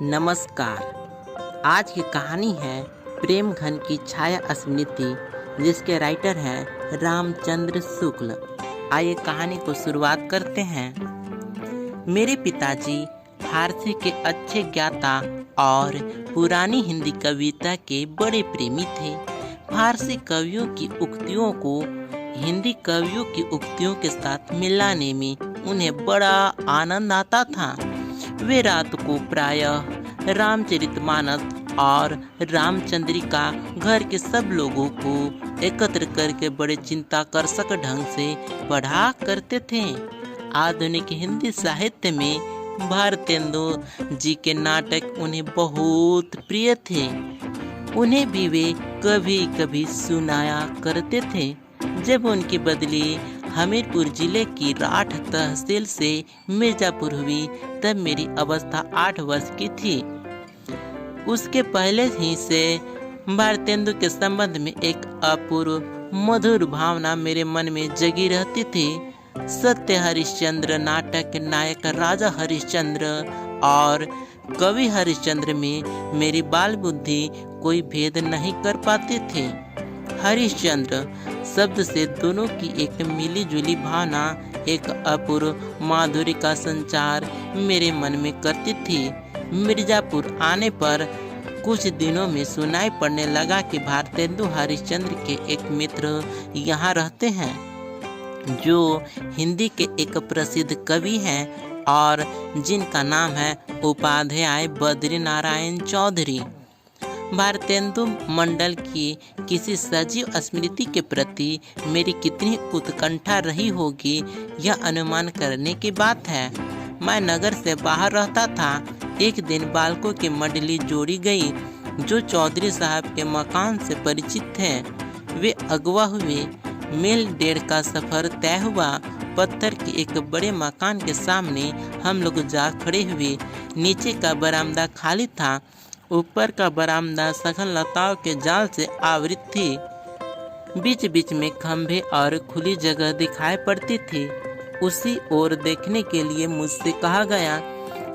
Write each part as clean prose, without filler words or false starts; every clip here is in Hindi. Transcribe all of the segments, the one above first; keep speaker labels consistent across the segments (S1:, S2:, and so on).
S1: नमस्कार। आज की कहानी है प्रेम घन की छाया स्मृति, जिसके राइटर हैं रामचंद्र शुक्ल। आइए कहानी को शुरुआत करते हैं। मेरे पिताजी फारसी के अच्छे ज्ञाता और पुरानी हिंदी कविता के बड़े प्रेमी थे। फारसी कवियों की उक्तियों को हिंदी कवियों की उक्तियों के साथ मिलाने में उन्हें बड़ा आनंद आता था। वे रात को प्रायः रामचरितमानस और रामचंद्रिका घर के सब लोगों को एकत्र करके बड़े चिंताकर्षक ढंग से पढ़ा करते थे। आधुनिक हिंदी साहित्य में भारतेंदु जी के नाटक उन्हें बहुत प्रिय थे। उन्हें भी वे कभी कभी सुनाया करते थे। जब उनकी बदली हमीरपुर जिले की राठ तहसील से मिर्जापुर हुई, तब मेरी अवस्था 8 वर्ष की थी। उसके पहले ही से भारतेंदु के संबंध में एक अपूर्व मधुर भावना मेरे मन में जगी रहती थी। सत्य हरिश्चंद्र नाटक के नायक राजा हरिश्चंद्र और कवि हरिश्चंद्र में मेरी बाल बुद्धि कोई भेद नहीं कर पाती थी। हरिश्चंद्र शब्द से दोनों की एक मिली जुली भावना, एक अपूर्व माधुर्य का संचार मेरे मन में करती थी। मिर्जापुर आने पर कुछ दिनों में सुनाई पड़ने लगा कि भारतेंदु हरिश्चंद्र के एक मित्र यहाँ रहते हैं, जो हिंदी के एक प्रसिद्ध कवि हैं और जिनका नाम है उपाध्याय बद्री नारायण चौधरी। भारतेंदु मंडल की किसी सजीव स्मृति के प्रति मेरी कितनी उत्कंठा रही होगी, यह अनुमान करने की बात है। मैं नगर से बाहर रहता था। एक दिन बालकों की मंडली जोड़ी गई, जो चौधरी साहब के मकान से परिचित थे। वे अगवा हुए। मील 1.5 का सफर तय हुआ। पत्थर के एक बड़े मकान के सामने हम लोग जा खड़े हुए। नीचे का बरामदा खाली था। ऊपर का बरामदा सघन लताओं के जाल से आवृत थी। बीच बीच में खंभे और खुली जगह दिखाई पड़ती थी। उसी ओर देखने के लिए मुझसे कहा गया।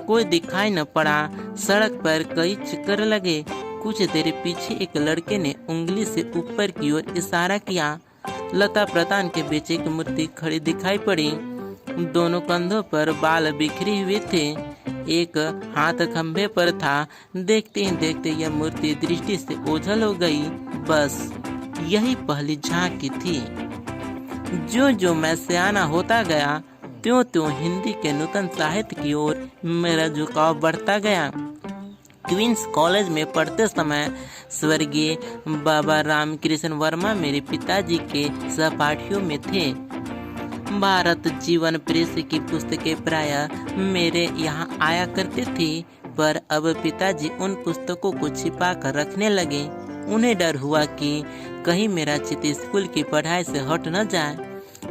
S1: कोई दिखाई न पड़ा। सड़क पर कई चक्कर लगे। कुछ देर पीछे एक लड़के ने उंगली से ऊपर की ओर इशारा किया। लता प्रधान के बीच एक मूर्ति खड़ी दिखाई पड़ी। दोनों कंधों पर बाल बिखरे हुए थे। एक हाथ खंभे पर था। देखते ही देखते यह मूर्ति दृष्टि से ओझल हो गई। बस यही पहली झांकी थी। जो मैं सयाना होता गया, त्यों त्यों हिंदी के नूतन साहित्य की ओर मेरा झुकाव बढ़ता गया। क्वींस कॉलेज में पढ़ते समय स्वर्गीय बाबा रामकृष्ण वर्मा मेरे पिताजी के सहपाठियों में थे। भारत जीवन प्रेस की पुस्तकें प्रायः मेरे यहाँ आया करती थी, पर अब पिताजी उन पुस्तकों को छिपा कर रखने लगे। उन्हें डर हुआ कि कहीं मेरा चित्त स्कूल की पढ़ाई से हट न जाए,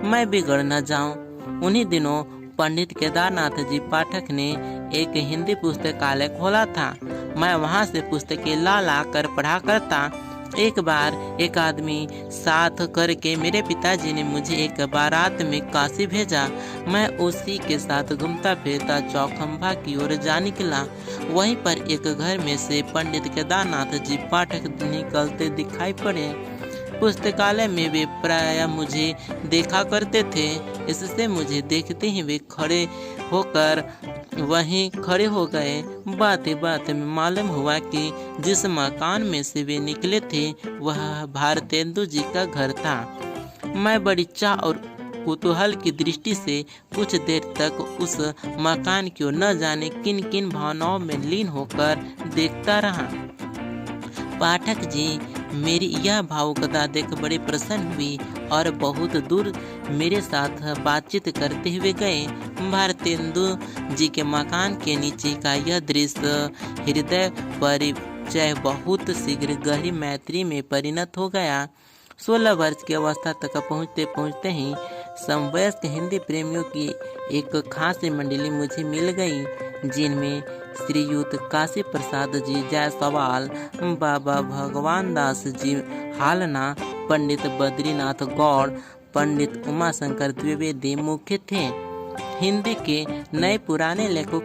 S1: मैं बिगड़ न जाऊं। उन्हीं दिनों पंडित केदारनाथ जी पाठक ने एक हिंदी पुस्तकालय खोला था। मैं वहाँ से पुस्तकें ला कर पढ़ा करता। एक बार एक आदमी साथ करके मेरे पिताजी ने मुझे एक बारात में काशी भेजा। मैं उसी के साथ घूमता फिरता चौखंभा की ओर जा निकला। वहीं पर एक घर में से पंडित केदारनाथ जी पाठक निकलते दिखाई पड़े। पुस्तकालय में वे प्रायः मुझे देखा करते थे, इससे मुझे देखते ही वे खड़े होकर वहीं खड़े हो गए। बात में मालूम हुआ कि जिस मकान में से वे निकले थे, वह भारतेंदु जी का घर था। मैं बड़ी चाह और कुतूहल की दृष्टि से कुछ देर तक उस मकान की ओर न जाने किन किन भावनाओं में लीन होकर देखता रहा। पाठक जी मेरी यह भावुकता देख बड़े प्रसन्न हुई और बहुत दूर मेरे साथ बातचीत करते हुए गए। भारतेंदु जी के मकान के नीचे का यह दृश्य हृदय परिचय बहुत शीघ्र गहरी मैत्री में परिणत हो गया। 16 वर्ष की अवस्था तक पहुँचते पहुँचते ही समवयस्क हिंदी प्रेमियों की एक खास मंडली मुझे मिल गई, जिनमें श्रीयुत काशी प्रसाद जी जायसवाल, बाबा भगवान दास जी हालना, पंडित बद्रीनाथ गौड़, पंडित उमाशंकर द्विवेदी मुख्य थे। हिंदी के नए पुराने लेखकों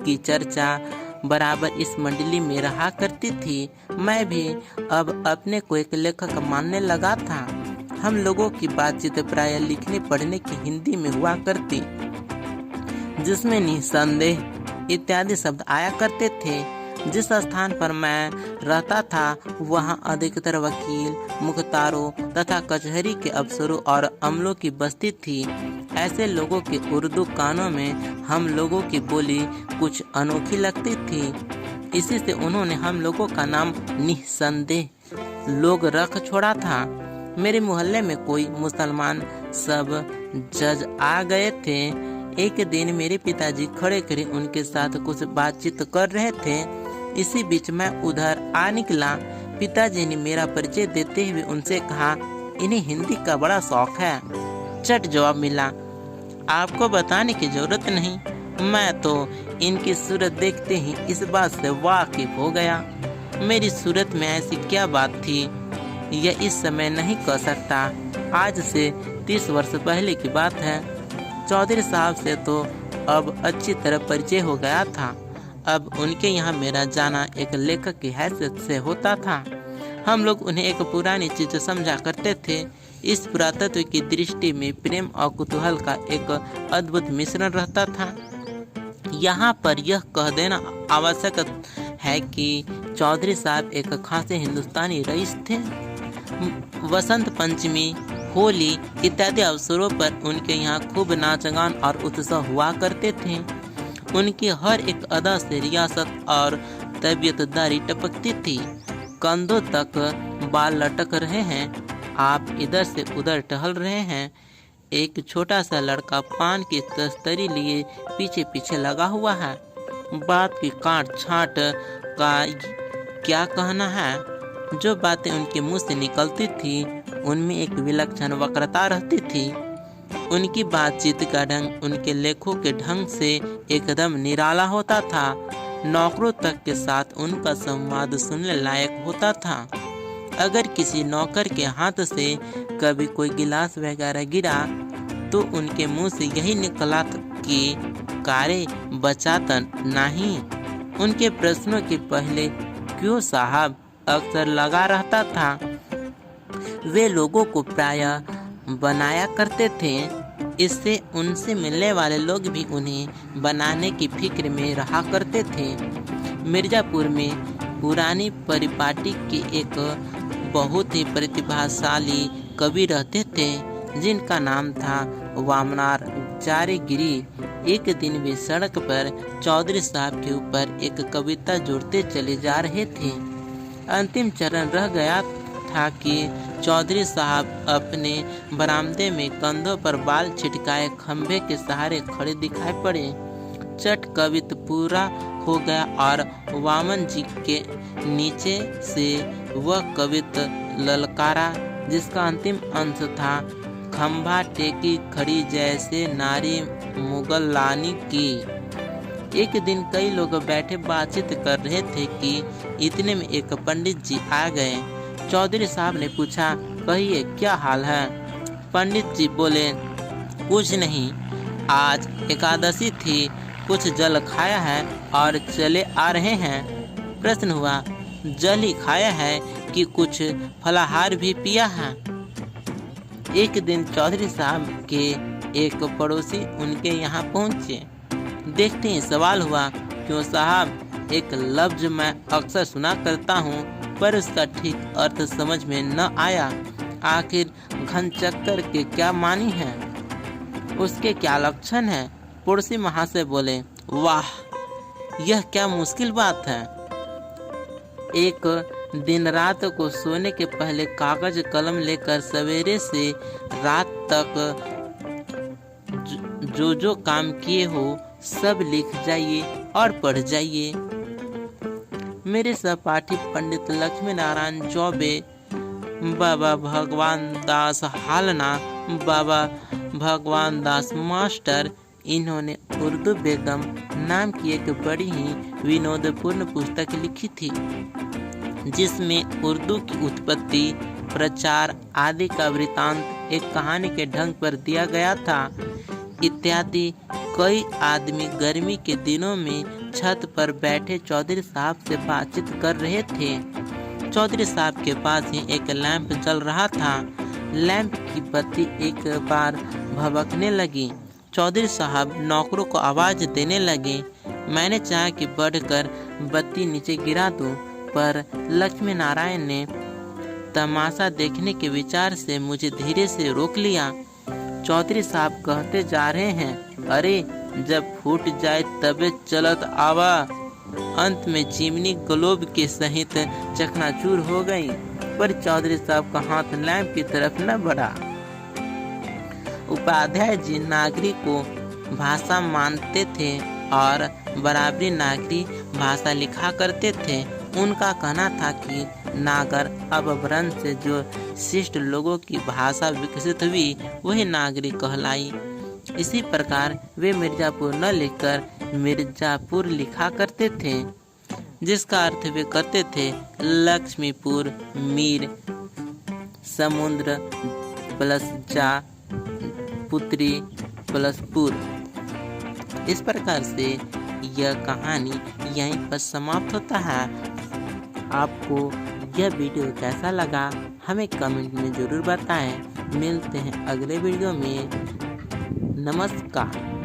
S1: की चर्चा बराबर इस मंडली में रहा करती थी। मैं भी अब अपने को एक लेखक मानने लगा था। हम लोगों की बातचीत प्रायः लिखने पढ़ने की हिंदी में हुआ करती, जिसमें निसंदेह इत्यादि शब्द आया करते थे। जिस स्थान पर मैं रहता था वहां अधिकतर वकील, मुख्तारों तथा कचहरी के अफसरों और अमलों की बस्ती थी। ऐसे लोगों के उर्दू कानों में हम लोगों की बोली कुछ अनोखी लगती थी। इसी से उन्होंने हम लोगों का नाम निसंदेह लोग रख छोड़ा था। मेरे मोहल्ले में कोई मुसलमान सब जज आ गए थे। एक दिन मेरे पिताजी खड़े खड़े उनके साथ कुछ बातचीत कर रहे थे। इसी बीच मैं उधर आ निकला। पिताजी ने मेरा परिचय देते हुए उनसे कहा, इन्हें हिंदी का बड़ा शौक है। चट जवाब मिला, आपको बताने की जरूरत नहीं, मैं तो इनकी सूरत देखते ही इस बात से वाकिफ हो गया। मेरी सूरत में ऐसी क्या बात थी यह इस समय नहीं कह सकता। आज से 30 वर्ष पहले की बात है। चौधरी साहब से तो अब अच्छी तरह परिचय हो गया था। अब उनके यहाँ मेरा जाना एक लेखक की हैसियत से होता था। हम लोग उन्हें एक पुरानी चीज समझा करते थे। इस पुरातत्व की दृष्टि में प्रेम और कुतूहल का एक अद्भुत मिश्रण रहता था। यहाँ पर यह कह देना आवश्यक है कि चौधरी साहब एक खासे हिंदुस्तानी रईस थे। वसंत पंचमी, होली इत्यादि अवसरों पर उनके यहाँ खूब नाच गान और उत्सव हुआ करते थे। उनकी हर एक अदा से रियासत और तबीयतदारी टपकती थी। कंधों तक बाल लटक रहे हैं, आप इधर से उधर टहल रहे हैं। एक छोटा सा लड़का पान की तस्तरी लिए पीछे पीछे लगा हुआ है। बात की काट छाट का क्या कहना है। जो बातें उनके मुंह से निकलती थी उनमें एक विलक्षण वक्रता रहती थी। उनकी बातचीत का ढंग उनके लेखों के ढंग से एकदम निराला होता था। नौकरों तक के साथ उनका संवाद सुनने लायक होता था। अगर किसी नौकर के हाथ से कभी कोई गिलास वगैरह गिरा तो उनके मुंह से यही निकला कि कारे बचाता नहीं। उनके प्रश्नों के पहले क्यों साहब अक्सर लगा रहता था। वे लोगों को प्रायः बनाया करते थे। इससे उनसे मिलने वाले लोग भी उन्हें बनाने की फिक्र में रहा करते थे। मिर्जापुर में पुरानी परिपाटी के एक बहुत ही प्रतिभाशाली कवि रहते थे, जिनका नाम था वामनाचार्य गिरी। एक दिन वे सड़क पर चौधरी साहब के ऊपर एक कविता जोड़ते चले जा रहे थे। अंतिम चरण रह गया था कि चौधरी साहब अपने बरामदे में कंधों पर बाल छिटकाए खंभे के सहारे खड़े दिखाई पड़े। चट कवित पूरा हो गया और वामन जी के नीचे से वह कवित ललकारा, जिसका अंतिम अंश था, खंभा टेकी खड़ी जैसे नारी मुगल लानी की। एक दिन कई लोग बैठे बातचीत कर रहे थे कि इतने में एक पंडित जी आ गए। चौधरी साहब ने पूछा, कहिए क्या हाल है। पंडित जी बोले, कुछ नहीं, आज एकादशी थी, कुछ जल खाया है और चले आ रहे हैं। प्रश्न हुआ, जल ही खाया है कि कुछ फलाहार भी पिया है। एक दिन चौधरी साहब के एक पड़ोसी उनके यहाँ पहुँचे। देखते ही सवाल हुआ, क्यों साहब, एक लफ्ज मैं अक्सर सुना करता हूँ पर उसका ठीक अर्थ समझ में न आया। आखिर घन चक्कर के क्या मानी है, उसके क्या लक्षण है। पड़ोसी महाशय बोले, वाह, यह क्या मुश्किल बात है। एक दिन रात को सोने के पहले कागज कलम लेकर सवेरे से रात तक जो काम किए हो सब लिख जाइए और पढ़ जाइए। मेरे सहपाठी पंडित लक्ष्मी नारायण चौबे, बाबा भगवान दास हालना, बाबा भगवान दास मास्टर, इन्होंने उर्दू बेगम नाम की एक बड़ी ही विनोदपूर्ण पुस्तक लिखी थी, जिसमें उर्दू की उत्पत्ति, प्रचार आदि का वृतांत एक कहानी के ढंग पर दिया गया था। इत्यादि कई आदमी गर्मी के दिनों में छत पर बैठे चौधरी साहब से बातचीत कर रहे थे। चौधरी साहब के पास ही एक लैंप जल रहा था। लैंप की बत्ती एक बार भभकने लगी। चौधरी साहब नौकरों को आवाज़ देने लगे। मैंने चाहा कि बढ़कर बत्ती नीचे गिरा दूं, पर लक्ष्मी नारायण ने तमाशा देखने के विचार से मुझे धीरे से रोक लिया। चौधरी साहब कहते जा रहे हैं, अरे जब फूट जाए तबे चलत आवा। अंत में चिमनी ग्लोब के सहित चकनाचूर हो गई, पर चौधरी साहब का हाथ लैंप की तरफ न बढ़ा। उपाध्याय जी नागरी को भाषा मानते थे और बराबरी नागरी भाषा लिखा करते थे। उनका कहना था कि नागर अपभ्रंश से जो शिष्ट लोगों की भाषा विकसित हुई वही नागरी कहलाई। इसी प्रकार वे मिर्जापुर न लिखकर मिर्जापुर लिखा करते थे, जिसका अर्थ वे करते थे लक्ष्मीपुर मीर समुद्र प्लस जा पुत्री प्लस पुर। इस प्रकार से यह कहानी यहीं पर समाप्त होता है। आपको यह वीडियो कैसा लगा हमें कमेंट में ज़रूर बताएं। मिलते हैं अगले वीडियो में। नमस्कार।